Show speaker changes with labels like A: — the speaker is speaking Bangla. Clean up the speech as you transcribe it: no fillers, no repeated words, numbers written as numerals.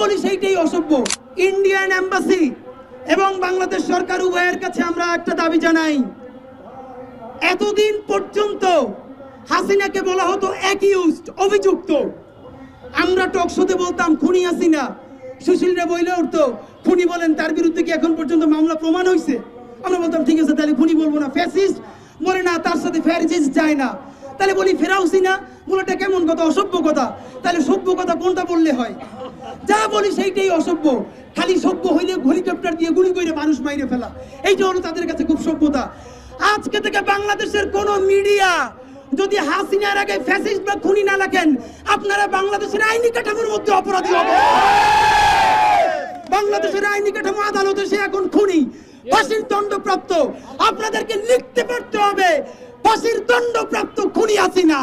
A: বলি সেইটাই অসভ্য। ইন্ডিয়ান এম্বাসি এবং বাংলাদেশ সরকার উভয়ের কাছে আমরা একটা দাবি জানাই, এতদিন পর্যন্ত হাসিনাকে বলা হতো অ্যাকিউজড, অভিযুক্ত। আমরা টকশোতে বলতাম খুনি হাসিনা, সুশীলরা বইলে উঠতো খুনি বলেন, তার বিরুদ্ধে কি এখন পর্যন্ত মামলা প্রমাণ হয়েছে? আমরা বলতাম ঠিক আছে, তাহলে খুনি বলবো না। ফ্যাসিস্ট বলে না, তার সাথে ফ্যাসিস্ট যায় না, তাহলে বলি ফেরাউসিনা। বলাটা কেমন কথা? অসভ্য কথা। তাহলে সভ্য কথা কোনটা বললে হয়? যা বলি সেইটাই অসভ্য। খালি সভ্য হইলে হেলিকপ্টার দিয়ে গুলি করে মানুষ মাইরে ফেলা, এইটা হলো তাদের কাছে খুব সভ্যতা। আজকে থেকে বাংলাদেশের কোন মিডিয়া যদি হাসিনার আগে ফ্যাসিস্ট বা খুনি না লেখেন, আপনারা বাংলাদেশের আইনি কাঠামোর মধ্যে অপরাধী হবে। বাংলাদেশের আইনি কাঠামো, আদালতে সে এখন খুনি, ফাঁসির দণ্ডপ্রাপ্ত। আপনাদেরকে লিখতে পারতে হবে ফাঁসির দণ্ডপ্রাপ্ত খুনি হাসিনা।